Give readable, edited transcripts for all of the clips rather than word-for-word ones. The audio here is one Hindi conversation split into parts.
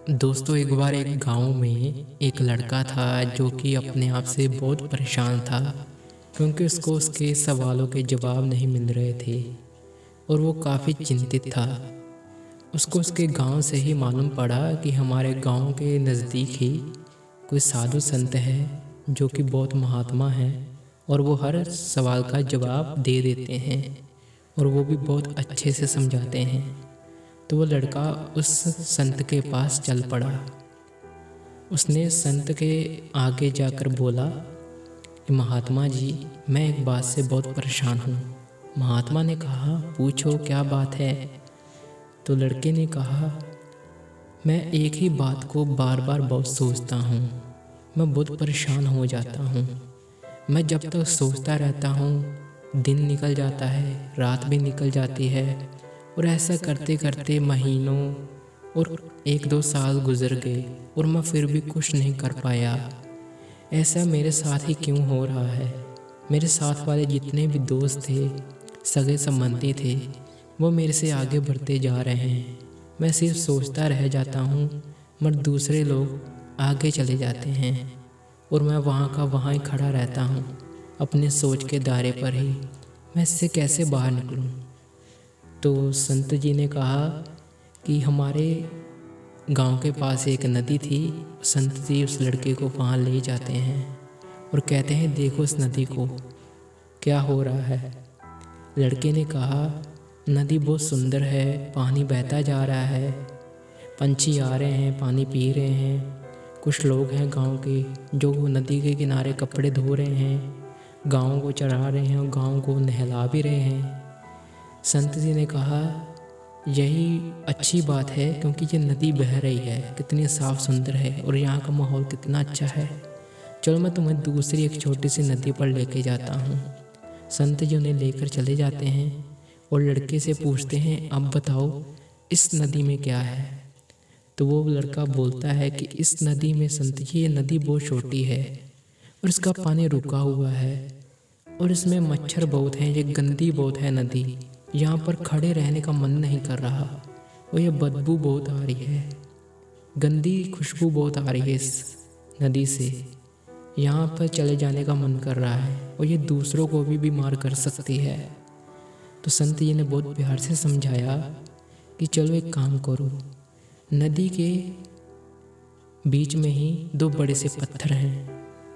दोस्तों, एक बार एक गांव में एक लड़का था जो कि अपने आप से बहुत परेशान था क्योंकि उसको उसके सवालों के जवाब नहीं मिल रहे थे और वो काफ़ी चिंतित था। उसको उसके गांव से ही मालूम पड़ा कि हमारे गांव के नज़दीक ही कोई साधु संत है जो कि बहुत महात्मा है और वो हर सवाल का जवाब दे देते हैं और वो भी बहुत अच्छे से समझाते हैं। तो वो लड़का उस संत के पास चल पड़ा। उसने संत के आगे जाकर बोला कि महात्मा जी, मैं एक बात से बहुत परेशान हूँ। महात्मा ने कहा, पूछो क्या बात है। तो लड़के ने कहा, मैं एक ही बात को बार बार बहुत सोचता हूँ। मैं बहुत परेशान हो जाता हूँ। मैं जब तक सोचता रहता हूँ दिन निकल जाता है, रात भी निकल जाती है और ऐसा करते करते महीनों और 1-2 साल गुजर गए और मैं फिर भी कुछ नहीं कर पाया। ऐसा मेरे साथ ही क्यों हो रहा है। मेरे साथ वाले जितने भी दोस्त थे, सगे संबंधी थे, वो मेरे से आगे बढ़ते जा रहे हैं। मैं सिर्फ सोचता रह जाता हूँ मगर दूसरे लोग आगे चले जाते हैं और मैं वहाँ का वहाँ ही खड़ा रहता हूँ, अपने सोच के दायरे पर ही। मैं इससे कैसे बाहर निकलूँ। तो संत जी ने कहा कि हमारे गांव के पास एक नदी थी। संत जी उस लड़के को वहाँ ले जाते हैं और कहते हैं, देखो इस नदी को, क्या हो रहा है। लड़के ने कहा, नदी बहुत सुंदर है, पानी बहता जा रहा है, पंछी आ रहे हैं, पानी पी रहे हैं। कुछ लोग हैं गांव के जो नदी के किनारे कपड़े धो रहे हैं, गाँव को चढ़ा रहे हैं और गाँव को नहला भी रहे हैं। संत जी ने कहा, यही अच्छी बात है क्योंकि ये नदी बह रही है, कितनी साफ़ सुंदर है और यहाँ का माहौल कितना अच्छा है। चलो मैं तुम्हें दूसरी एक छोटी सी नदी पर लेके जाता हूँ। संत जी उन्हें लेकर चले जाते हैं और लड़के से पूछते हैं, अब बताओ इस नदी में क्या है। तो वो लड़का बोलता है कि इस नदी में संत जी, ये नदी बहुत छोटी है और इसका पानी रुका हुआ है और इसमें मच्छर बहुत हैं, ये गंदी बहुत है नदी। यहाँ पर खड़े रहने का मन नहीं कर रहा और ये बदबू बहुत आ रही है, गंदी खुशबू बहुत आ रही है इस नदी से। यहाँ पर चले जाने का मन कर रहा है और ये दूसरों को भी बीमार कर सकती है। तो संत जी ने बहुत प्यार से समझाया कि चलो एक काम करो, नदी के बीच में ही 2 बड़े से पत्थर हैं,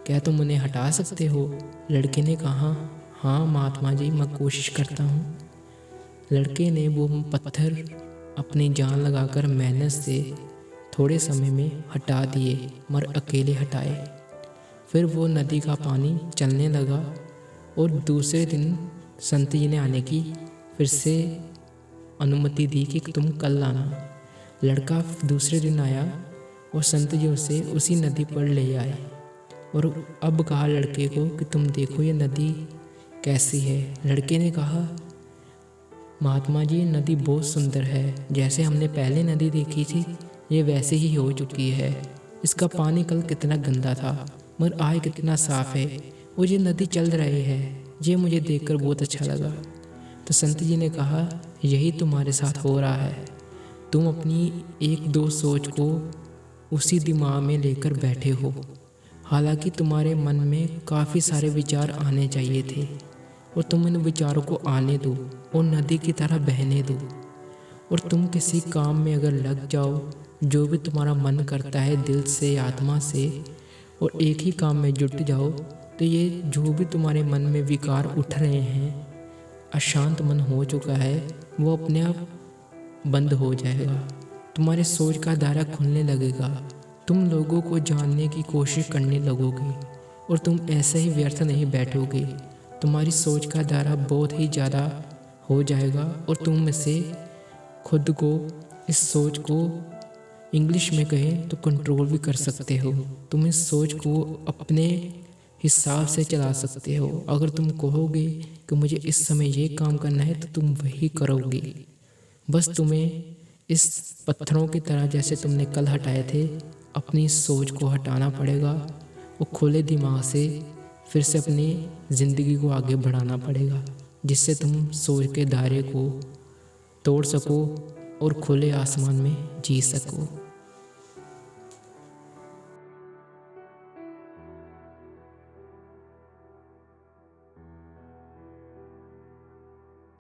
क्या तुम उन्हें हटा सकते हो। लड़के ने कहा, हाँ महात्मा जी, मैं कोशिश करता हूँ। लड़के ने वो पत्थर अपनी जान लगाकर मेहनत से थोड़े समय में हटा दिए, मगर अकेले हटाए। फिर वो नदी का पानी चलने लगा और दूसरे दिन संत जी ने आने की फिर से अनुमति दी कि तुम कल आना। लड़का दूसरे दिन आया और संत जी उसे उसी नदी पर ले आए और अब कहा लड़के को कि तुम देखो ये नदी कैसी है। लड़के ने कहा, महात्मा जी, नदी बहुत सुंदर है, जैसे हमने पहले नदी देखी थी ये वैसे ही हो चुकी है। इसका पानी कल कितना गंदा था मगर आज कितना साफ़ है और ये नदी चल रही है, ये मुझे देखकर बहुत अच्छा लगा। तो संत जी ने कहा, यही तुम्हारे साथ हो रहा है। तुम अपनी 1-2 सोच को उसी दिमाग में लेकर बैठे हो। हालांकि तुम्हारे मन में काफ़ी सारे विचार आने चाहिए थे और तुम इन विचारों को आने दो और नदी की तरह बहने दो। और तुम किसी काम में अगर लग जाओ, जो भी तुम्हारा मन करता है दिल से, आत्मा से, और एक ही काम में जुट जाओ, तो ये जो भी तुम्हारे मन में विकार उठ रहे हैं, अशांत मन हो चुका है, वो अपने आप बंद हो जाएगा। तुम्हारे सोच का दायरा खुलने लगेगा, तुम लोगों को जानने की कोशिश करने लगोगे और तुम ऐसे ही व्यर्थ नहीं बैठोगे। तुम्हारी सोच का दायरा बहुत ही ज़्यादा हो जाएगा और तुम इसे खुद को, इस सोच को इंग्लिश में कहें तो कंट्रोल भी कर सकते हो। तुम इस सोच को अपने हिसाब से चला सकते हो। अगर तुम कहोगे कि मुझे इस समय ये काम करना है तो तुम वही करोगे। बस तुम्हें इस पत्थरों की तरह जैसे तुमने कल हटाए थे, अपनी सोच को हटाना पड़ेगा और खुले दिमाग से फिर से अपनी ज़िंदगी को आगे बढ़ाना पड़ेगा, जिससे तुम सोच के दायरे को तोड़ सको और खुले आसमान में जी सको।